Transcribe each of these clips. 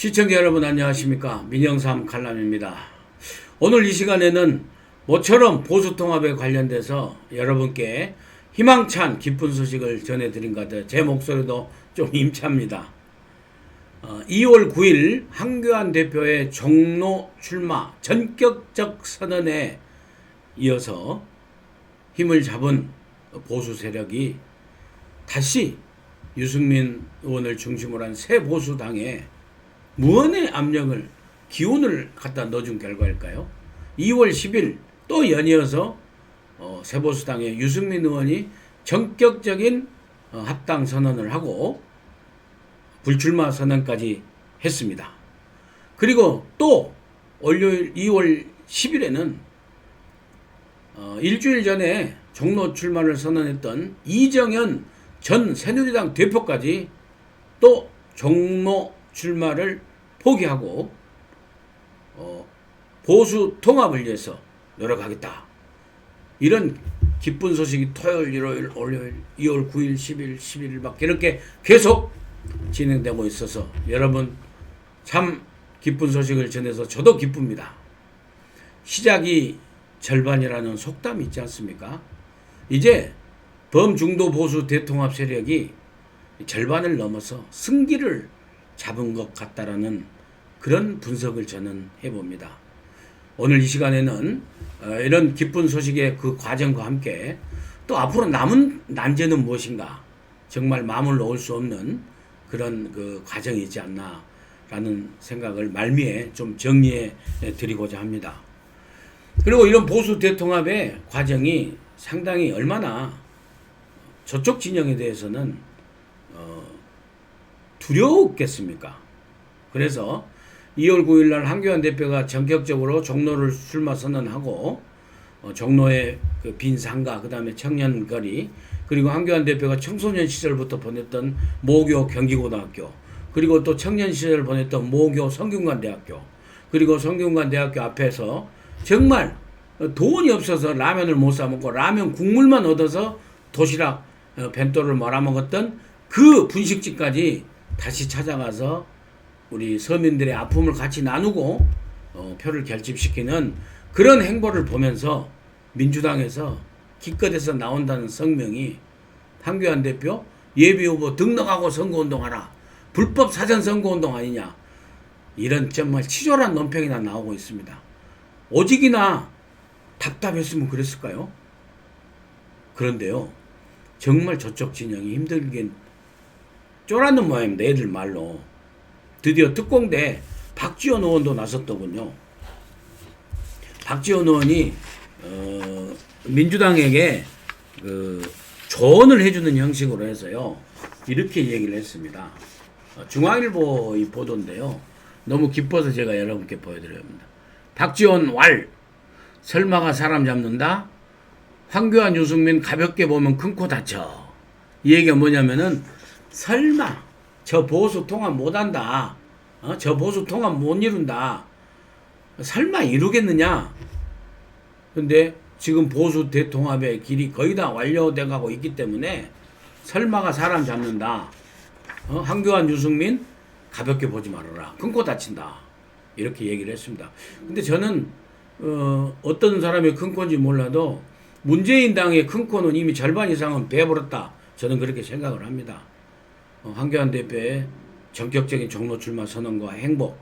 시청자 여러분 안녕하십니까. 민영삼 칼럼입니다. 오늘 이 시간에는 모처럼 보수통합에 관련돼서 여러분께 희망찬 기쁜 소식을 전해드린 것 같아요. 제 목소리도 좀 임차입니다. 2월 9일 황교안 대표의 종로 출마 전격적 선언에 이어서 힘을 잡은 보수 세력이 다시 유승민 의원을 중심으로 한 새 보수당에 무언의 압력을, 기운을 갖다 넣어준 결과일까요? 2월 10일 또 연이어서 새보수당의 유승민 의원이 전격적인 합당 선언을 하고 불출마 선언까지 했습니다. 그리고 또 월요일 2월 10일에는 일주일 전에 종로 출마를 선언했던 이정현 전 새누리당 대표까지 또 종로 출마를 포기하고 보수 통합을 위해서 노력하겠다. 이런 기쁜 소식이 토요일, 일요일, 월요일, 2월 9일, 10일, 11일밖에 이렇게 계속 진행되고 있어서 여러분 참 기쁜 소식을 전해서 저도 기쁩니다. 시작이 절반이라는 속담이 있지 않습니까? 이제 범중도 보수 대통합 세력이 절반을 넘어서 승기를 잡은 것 같다라는 그런 분석을 저는 해봅니다. 오늘 이 시간에는 이런 기쁜 소식의 그 과정과 함께 또 앞으로 남은 난제는 무엇인가, 정말 마음을 놓을 수 없는 그런 그 과정이 있지 않나라는 생각을 말미에 좀 정리해 드리고자 합니다. 그리고 이런 보수 대통합의 과정이 상당히 얼마나 저쪽 진영에 대해서는 두려웠겠습니까? 그래서 2월 9일 날 황교안 대표가 전격적으로 종로를 출마 선언하고 종로의 그 빈 상가, 그 다음에 청년거리, 그리고 황교안 대표가 청소년 시절부터 보냈던 모교 경기고등학교, 그리고 또 청년 시절 보냈던 모교 성균관대학교, 그리고 성균관대학교 앞에서 정말 돈이 없어서 라면을 못 사 먹고 라면 국물만 얻어서 도시락 벤또를 말아먹었던 그 분식집까지 다시 찾아가서 우리 서민들의 아픔을 같이 나누고 표를 결집시키는 그런 행보를 보면서 민주당에서 기껏해서 나온다는 성명이 황교안 대표 예비후보 등록하고 선거운동하라, 불법 사전 선거운동 아니냐, 이런 정말 치졸한 논평이나 나오고 있습니다. 오직이나 답답했으면 그랬을까요? 그런데요, 정말 저쪽 진영이 힘들긴 쫄았는 모양입니다. 애들 말로. 드디어 특공대 박지원 의원도 나섰더군요. 박지원 의원이 민주당에게 조언을 해주는 형식으로 해서요, 이렇게 얘기를 했습니다. 중앙일보 이 보도인데요, 너무 기뻐서 제가 여러분께 보여드려야 합니다. 박지원 왈, 설마가 사람 잡는다? 황교안 유승민 가볍게 보면 큰 코 다쳐. 이 얘기가 뭐냐면은, 설마 저 보수 통합 못한다, 저 보수 통합 못 이룬다, 설마 이루겠느냐? 근데 지금 보수 대통합의 길이 거의 다 완료돼 가고 있기 때문에 설마가 사람 잡는다, 황교안 유승민 가볍게 보지 말아라, 큰 코 다친다, 이렇게 얘기를 했습니다. 근데 저는 어떤 사람이 큰 코인지 몰라도 문재인 당의 큰 코는 이미 절반 이상은 베어버렸다, 저는 그렇게 생각을 합니다. 황교안 대표의 전격적인 종로 출마 선언과 행복,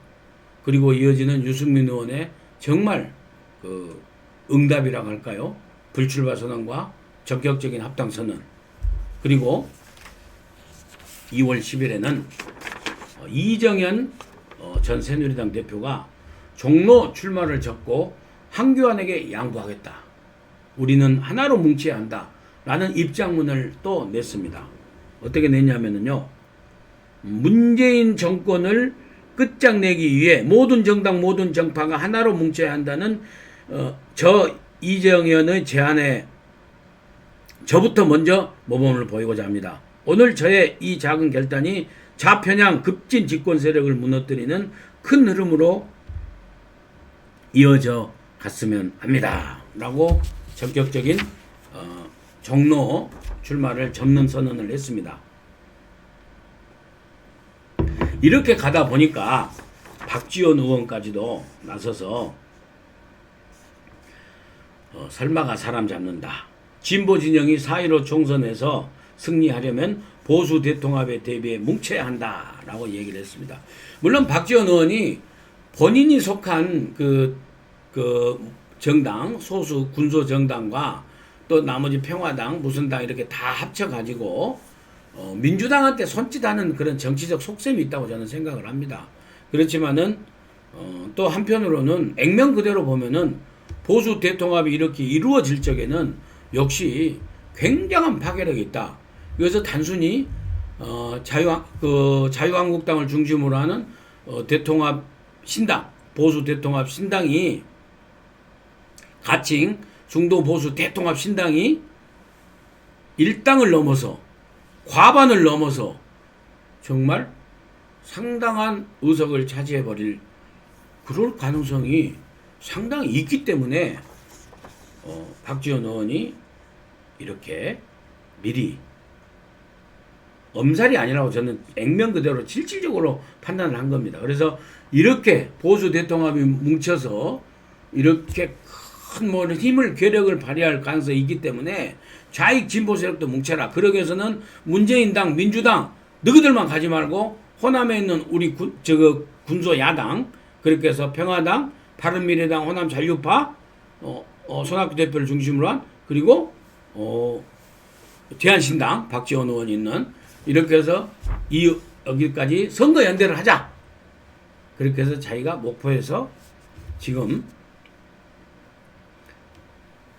그리고 이어지는 유승민 의원의 정말 그 응답이라고 할까요? 불출마 선언과 전격적인 합당 선언, 그리고 2월 10일에는 이정현 전 새누리당 대표가 종로 출마를 접고 황교안에게 양보하겠다, 우리는 하나로 뭉쳐야 한다 라는 입장문을 또 냈습니다. 어떻게 냈냐면요, 문재인 정권을 끝장내기 위해 모든 정당 모든 정파가 하나로 뭉쳐야 한다는 저 이정현의 제안에 저부터 먼저 모범을 보이고자 합니다. 오늘 저의 이 작은 결단이 좌편향 급진 집권 세력을 무너뜨리는 큰 흐름으로 이어져 갔으면 합니다 라고 전격적인 종로 출마를 접는 선언을 했습니다. 이렇게 가다 보니까 박지원 의원까지도 나서서 설마가 사람 잡는다. 진보 진영이 4.15 총선에서 승리하려면 보수 대통합에 대비해 뭉쳐야 한다라고 얘기를 했습니다. 물론 박지원 의원이 본인이 속한 그 정당, 소수 군소 정당과 또 나머지 평화당, 무슨 당 이렇게 다 합쳐가지고 민주당한테 손짓하는 그런 정치적 속셈이 있다고 저는 생각을 합니다. 그렇지만은 또 한편으로는 액면 그대로 보면은 보수 대통합이 이렇게 이루어질 적에는 역시 굉장한 파괴력이 있다. 그래서 단순히 자유한국당을 중심으로 하는 대통합 신당, 보수 대통합 신당이 가칭 중도 보수 대통합 신당이 일당을 넘어서 과반을 넘어서 정말 상당한 의석을 차지해버릴 그럴 가능성이 상당히 있기 때문에 박지원 의원이 이렇게 미리 엄살이 아니라고 저는 액면 그대로 실질적으로 판단을 한 겁니다. 그래서 이렇게 보수 대통합이 뭉쳐서 이렇게 큰 힘을 괴력을 발휘할 가능성이 있기 때문에 좌익 진보 세력도 뭉쳐라. 그러기 위해서는 문재인당, 민주당 너희들만 가지 말고 호남에 있는 우리 군소 야당, 그렇게 해서 평화당, 바른미래당, 호남 잔류파, 손학규 대표를 중심으로 한, 그리고 대한신당 박지원 의원이 있는, 이렇게 해서 여기까지 선거 연대를 하자. 그렇게 해서 자기가 목포에서 지금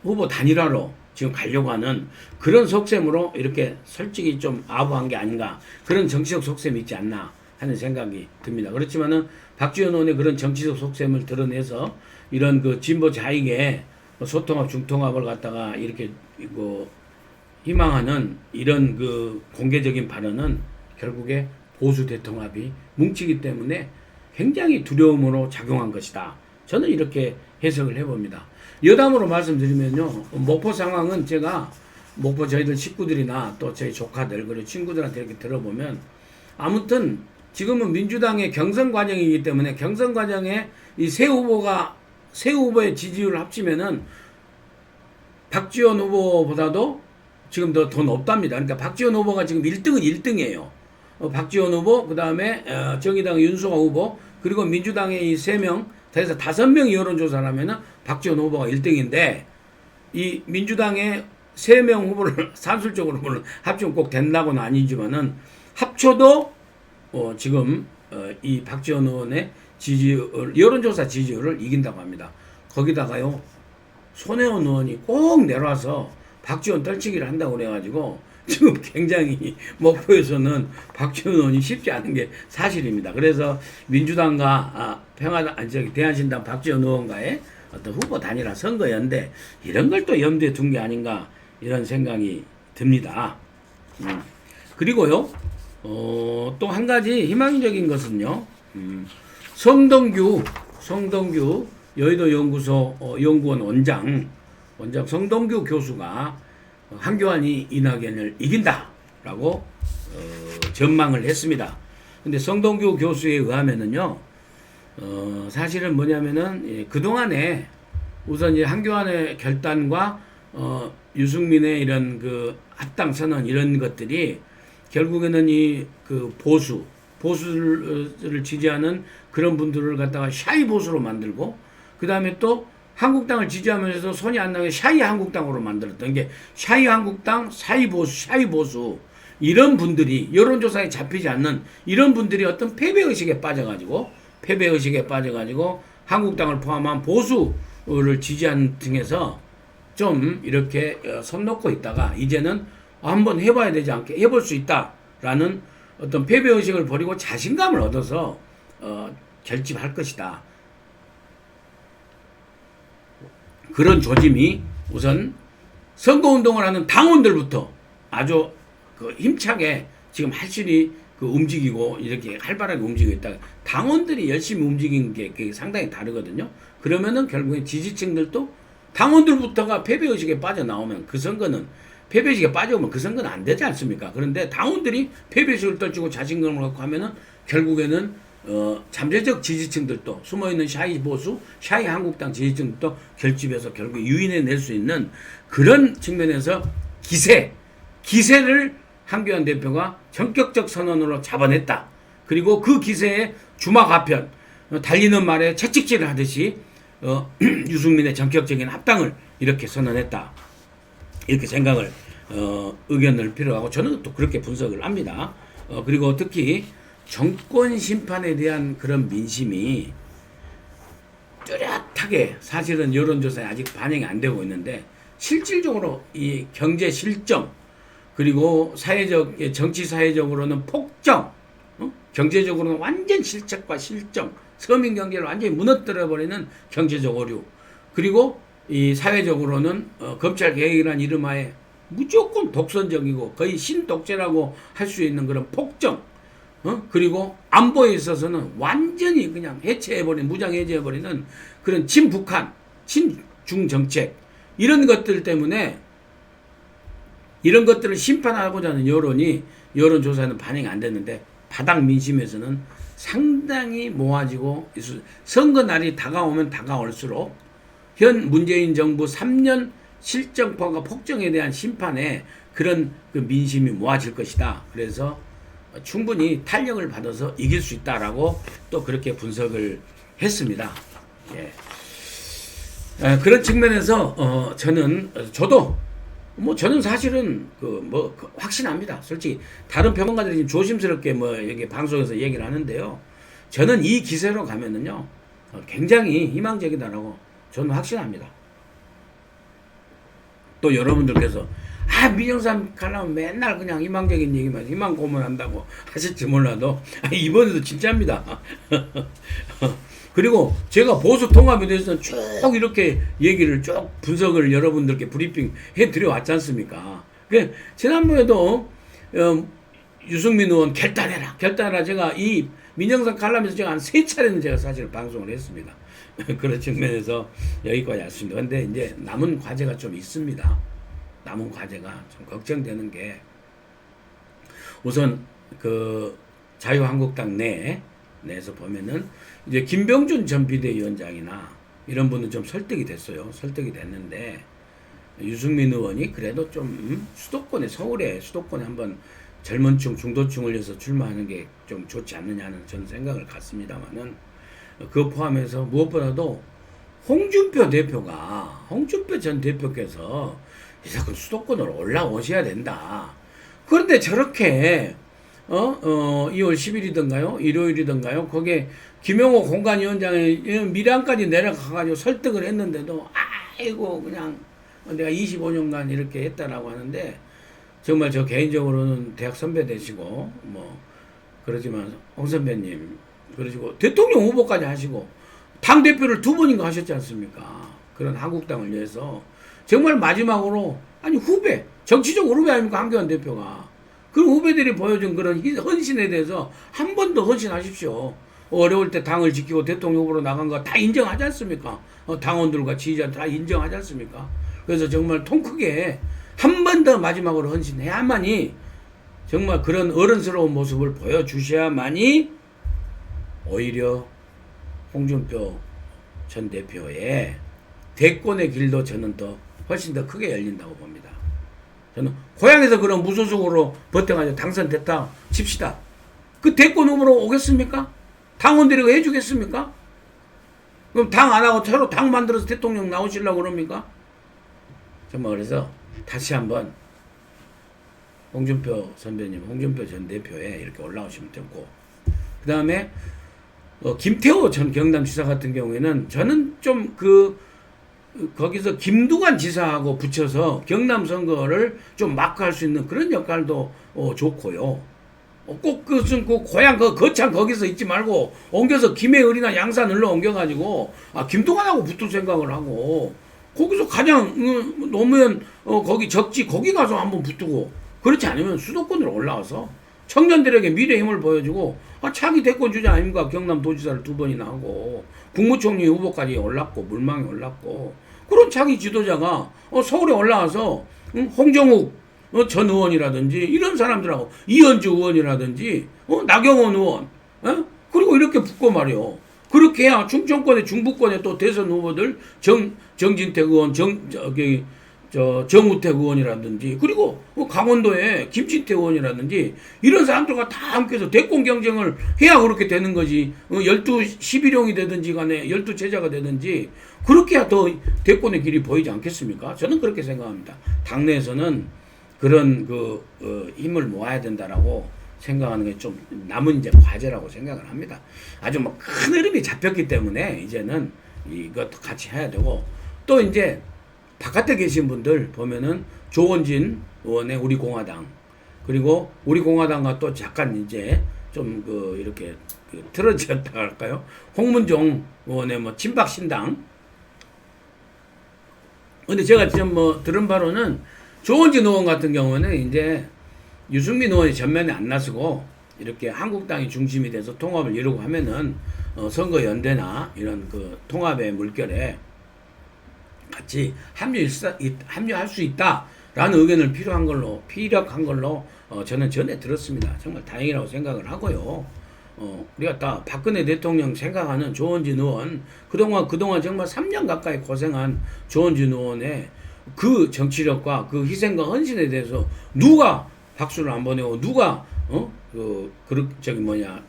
후보 단일화로 지금 가려고 하는 그런 속셈으로 이렇게 솔직히 좀 아부한 게 아닌가, 그런 정치적 속셈이 있지 않나 하는 생각이 듭니다. 그렇지만은 박지원 의원의 그런 정치적 속셈을 드러내서 이런 그 진보 좌익의 소통합 중통합을 갖다가 이렇게 희망하는 이런 그 공개적인 발언은 결국에 보수 대통합이 뭉치기 때문에 굉장히 두려움으로 작용한 것이다. 저는 이렇게 해석을 해봅니다. 여담으로 말씀드리면요, 목포 상황은 제가 목포 저희들 식구들이나 또 저희 조카들 그리고 친구들한테 이렇게 들어보면 아무튼 지금은 민주당의 경선 과정이기 때문에 경선 과정에 이 세 후보의 지지율을 합치면은 박지원 후보보다도 지금 더 높답니다. 그러니까 박지원 후보가 지금 1등은 1등이에요. 박지원 후보, 그 다음에 정의당의 윤소아 후보, 그리고 민주당의 이 3명, 그래서 5명이 여론조사를 하면은 박지원 후보가 1등인데, 이 민주당의 3명 후보를 산술적으로 물론 합치면 꼭 된다고는 아니지만은 합쳐도 지금 이 박지원 의원의 지지율, 여론조사 지지율을 이긴다고 합니다. 거기다가요, 손혜원 의원이 꼭 내려와서 박지원 떨치기를 한다고 그래가지고 지금 굉장히 목포에서는 박지원 의원이 쉽지 않은 게 사실입니다. 그래서 민주당과 대한신당 박지원 의원과의 어떤 후보 단일화 선거연대 이런 걸 또 염두에 둔 게 아닌가 이런 생각이 듭니다. 그리고요, 또 한 가지 희망적인 것은요, 성동규 여의도 연구소 연구원 원장 성동규 교수가 한교안이 이낙연을 이긴다라고 전망을 했습니다. 근데 성동규 교수에 의하면은요, 사실은 뭐냐면은 그동안에 우선 이제 한교안의 결단과 유승민의 이런 그 합당 선언 이런 것들이 결국에는 이 그 보수를 지지하는 그런 분들을 갖다가 샤이 보수로 만들고, 그 다음에 또 한국당을 지지하면서 손이 안 나게 샤이 한국당으로 만들었던 게 샤이 한국당, 샤이 보수 이런 분들이 여론조사에 잡히지 않는 이런 분들이 어떤 패배의식에 빠져가지고 한국당을 포함한 보수를 지지하는 등에서 좀 이렇게 손 놓고 있다가 이제는 한번 해봐야 되지 않게 해볼 수 있다라는 어떤 패배의식을 버리고 자신감을 얻어서 결집할 것이다. 그런 조짐이 우선 선거운동을 하는 당원들부터 아주 그 힘차게 지금 할실히 움직이고 이렇게 활발하게 움직이고 있다. 당원들이 열심히 움직이는 게 상당히 다르거든요. 그러면은 결국에 지지층들도 당원들부터가 패배의식에 빠져나오면 그 선거는 패배의식에 빠져오면 그 선거는 안 되지 않습니까? 그런데 당원들이 패배의식을 떨치고 자신감을 갖고 하면은 결국에는 잠재적 지지층들도 숨어있는 샤이 보수, 샤이 한국당 지지층들도 결집해서 결국 유인해낼 수 있는 그런 측면에서 기세를 한교안 대표가 전격적 선언으로 잡아냈다. 그리고 그 기세에 주막하편 달리는 말에 채찍질을 하듯이 유승민의 전격적인 합당을 이렇게 선언했다. 이렇게 생각을 의견을 필요하고 저는 또 그렇게 분석을 합니다. 그리고 특히 정권 심판에 대한 그런 민심이 뚜렷하게 사실은 여론조사에 아직 반영이 안 되고 있는데 실질적으로 이 경제 실정 그리고 정치 사회적으로는 폭정, 경제적으로는 완전 실책과 실정, 서민 경제를 완전히 무너뜨려버리는 경제적 오류, 그리고 이 사회적으로는 검찰 개혁이라는 이름하에 무조건 독선적이고 거의 신독재라고 할 수 있는 그런 폭정, 그리고 안보에 있어서는 완전히 그냥 무장해제해버리는 그런 친북한, 친중 정책, 이런 것들 때문에 이런 것들을 심판하고자 하는 여론조사는 반영이 안 됐는데 바닥 민심에서는 상당히 모아지고 선거 날이 다가오면 다가올수록 현 문재인 정부 3년 실정법과 폭정에 대한 심판에 그런 그 민심이 모아질 것이다. 그래서 충분히 탄력을 받아서 이길 수 있다라고 또 그렇게 분석을 했습니다. 예. 그런 측면에서 저는 사실은 확신합니다. 솔직히 다른 평론가들이 지금 조심스럽게 여기 방송에서 얘기를 하는데요. 저는 이 기세로 가면은요 굉장히 희망적이다라고 저는 확신합니다. 또 여러분들께서 민영삼 가려면 맨날 그냥 희망적인 얘기만 희망 고문한다고 하실지 몰라도 이번에도 진짜입니다. 그리고 제가 보수 통합에 대해서는 쭉 이렇게 얘기를 쭉 분석을 여러분들께 브리핑 해드려 왔지 않습니까? 지난번에도 유승민 의원 결단해라 제가 이 민영삼 관람에서 제가 한 3차례는 제가 사실 방송을 했습니다. 그런 측면에서 여기까지 왔습니다. 근데 이제 남은 과제가 좀 있습니다. 남은 과제가 좀 걱정되는 게 우선 그 자유한국당 내에서 보면은 이제 김병준 전 비대위원장이나 이런 분은 좀 설득이 됐어요. 설득이 됐는데 유승민 의원이 그래도 좀 서울의 수도권에 한번 젊은층, 중도층을 위해서 출마하는 게 좀 좋지 않느냐는 저는 생각을 갖습니다만은 그거 포함해서 무엇보다도 홍준표 전 대표께서 이제 수도권으로 올라오셔야 된다. 그런데 저렇게 2월 10일이던가요? 일요일이던가요? 거기에 김용호 공관위원장이 밀양까지 내려가가지고 설득을 했는데도 아이고 그냥 내가 25년간 이렇게 했다라고 하는데 정말 저 개인적으로는 대학 선배 되시고 그러지만 홍 선배님 그러시고 대통령 후보까지 하시고 당대표를 2번인가 하셨지 않습니까? 그런 한국당을 위해서 정말 마지막으로 정치적 후배 아닙니까? 한교안 대표가. 그 후배들이 보여준 그런 헌신에 대해서 한 번 더 헌신하십시오. 어려울 때 당을 지키고 대통령 후보로 나간 거 다 인정하지 않습니까? 당원들과 지지자 다 인정하지 않습니까? 그래서 정말 통 크게 한 번 더 마지막으로 헌신해야만이 정말 그런 어른스러운 모습을 보여주셔야만이 오히려 홍준표 전 대표의 대권의 길도 저는 훨씬 더 크게 열린다고 봅니다. 저는 고향에서 그런 무소속으로 버텨가지고 당선됐다 칩시다. 그 대권 후보로 오겠습니까? 당원들이 해주겠습니까? 그럼 당 안 하고 새로 당 만들어서 대통령 나오시려고 그럽니까? 정말 그래서 다시 한번 홍준표 선배님, 홍준표 전 대표에 이렇게 올라오시면 되고, 그 다음에 김태호 전 경남지사 같은 경우에는 저는 좀 거기서 김두관 지사하고 붙여서 경남 선거를 좀 마크할 수 있는 그런 역할도 좋고요. 꼭 그 고향 거창 거기서 있지 말고 옮겨서 김해을이나 양산을로 옮겨가지고 김두관하고 붙을 생각을 하고 거기서 가장 노무현 거기 적지 거기 가서 한번 붙고, 그렇지 않으면 수도권으로 올라와서 청년들에게 미래 힘을 보여주고 차기 대권 주자 아닙니까? 경남도지사를 2번이나 하고 국무총리 후보까지 올랐고 물망에 올랐고 그런 차기 지도자가 서울에 올라와서 홍정욱 전 의원이라든지 이런 사람들하고 이현주 의원이라든지 나경원 의원 그리고 이렇게 붙고 말이요. 그렇게 해야 충청권의 중부권의 또 대선 후보들 정진택 의원, 정우택 의원이라든지 그리고 강원도의 김진태 의원이라든지 이런 사람들과 다 함께해서 대권 경쟁을 해야 그렇게 되는 거지. 12일용이 되든지 간에 12제자가 되든지 그렇게 해야 더 대권의 길이 보이지 않겠습니까? 저는 그렇게 생각합니다. 당내에서는 그런 힘을 모아야 된다라고 생각하는 게 좀 남은 이제 과제라고 생각을 합니다. 아주 뭐 큰 흐름이 잡혔기 때문에 이제는 이것도 같이 해야 되고 또 이제 바깥에 계신 분들 보면은 조원진 의원의 우리 공화당 그리고 우리 공화당과 또 잠깐 이제 좀 이렇게 틀어졌다 할까요? 홍문종 의원의 뭐 친박 신당. 근데 제가 지금 뭐 들은 바로는 조원진 의원 같은 경우는 이제 유승민 의원이 전면에 안 나서고 이렇게 한국당이 중심이 돼서 통합을 이루고 하면은 선거 연대나 이런 통합의 물결에 같이 합류할 수 있다라는 의견을 피력한 걸로 저는 전에 들었습니다. 정말 다행이라고 생각을 하고요. 우리가 다 박근혜 대통령 생각하는 조원진 의원 그동안 정말 3년 가까이 고생한 조원진 의원의 그 정치력과 그 희생과 헌신에 대해서 누가 박수를 안 보내고 누가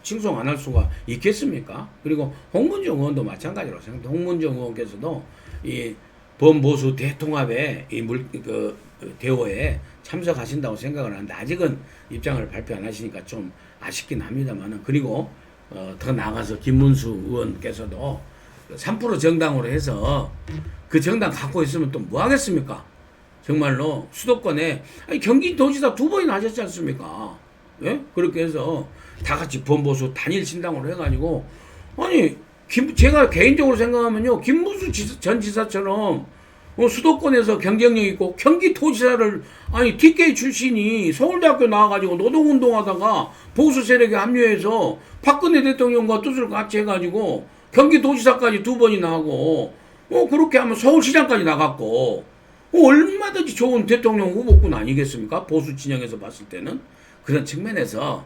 칭송 안 할 수가 있겠습니까? 그리고 홍문종 의원도 마찬가지로 생각합니다. 홍문종 의원께서도 이 범보수 대통합의 대호에 참석하신다고 생각을 하는데 아직은 입장을 발표 안 하시니까 좀 아쉽긴 합니다만은 그리고 더 나아가서 김문수 의원께서도 3% 정당으로 해서 그 정당 갖고 있으면 또 뭐 하겠습니까? 정말로 수도권에 경기도지사 2번이나 하셨지 않습니까? 예? 그렇게 해서 다 같이 범보수 단일 신당으로 해가지고 제가 개인적으로 생각하면요 김문수 전 지사처럼 수도권에서 경쟁력 있고 경기도지사를 TK 출신이 서울대학교 나와가지고 노동운동하다가 보수 세력에 합류해서 박근혜 대통령과 뜻을 같이 해가지고 경기도지사까지 2번이나 하고 그렇게 하면 서울시장까지 나갔고 얼마든지 좋은 대통령 후보군 아니겠습니까? 보수 진영에서 봤을 때는 그런 측면에서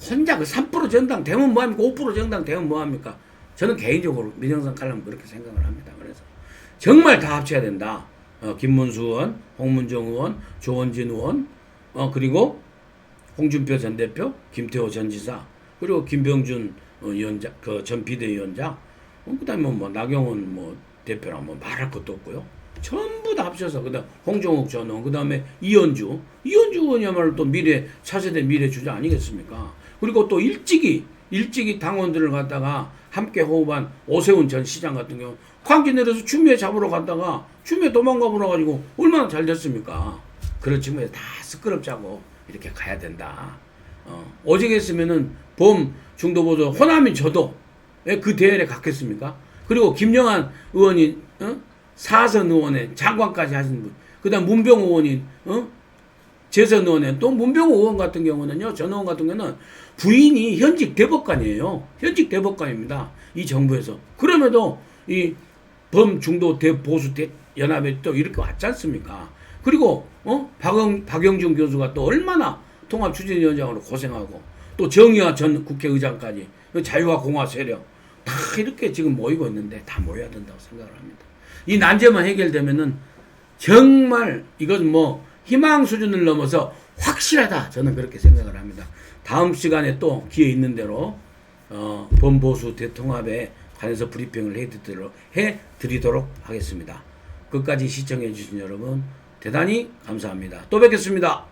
혼자 3% 정당 되면 뭐합니까? 5% 정당 되면 뭐합니까? 저는 개인적으로 민영선 칼럼 그렇게 생각을 합니다. 그래서 정말 다 합쳐야 된다. 김문수 의원, 홍문종 의원, 조원진 의원, 그리고 홍준표 전 대표, 김태호 전 지사, 그리고 김병준 위원장, 전 비대위원장, 그다음에 나경원 대표랑 말할 것도 없고요. 전부 다 합쳐서 그다음 홍종욱 전 의원, 그다음에 이현주 의원이야말로 또 차세대 미래 주자 아니겠습니까? 그리고 또 일찍이 당원들을 갖다가 함께 호흡한 오세훈 전 시장 같은 경우 광주 내려서 추미애 잡으러 갔다가 추미애 도망가 버려 가지고 얼마나 잘 됐습니까? 그런 측면에서 다 스크럽자고 이렇게 가야 된다. 오직 했으면은 중도보도 호남인 저도 그 대열에 갔겠습니까? 그리고 김영한 의원이 4선 의원에 장관까지 하신 분, 그다음 문병호 의원이 재선 의원에 또 문병호 의원 같은 경우는요, 전 의원 같은 경우는 부인이 현직 대법관이에요. 현직 대법관입니다. 이 정부에서. 그럼에도 이 범중도 대보수 연합에 또 이렇게 왔지 않습니까? 그리고 박영준 교수가 또 얼마나 통합추진위원장으로 고생하고 또 정의화 전 국회의장까지 자유와 공화 세력 다 이렇게 지금 모이고 있는데 다 모여야 된다고 생각을 합니다. 이 난제만 해결되면은 정말 이건 희망 수준을 넘어서 확실하다. 저는 그렇게 생각을 합니다. 다음 시간에 또 기회 있는 대로 범보수 대통합에 관해서 브리핑을 해드리도록 하겠습니다. 끝까지 시청해 주신 여러분 대단히 감사합니다. 또 뵙겠습니다.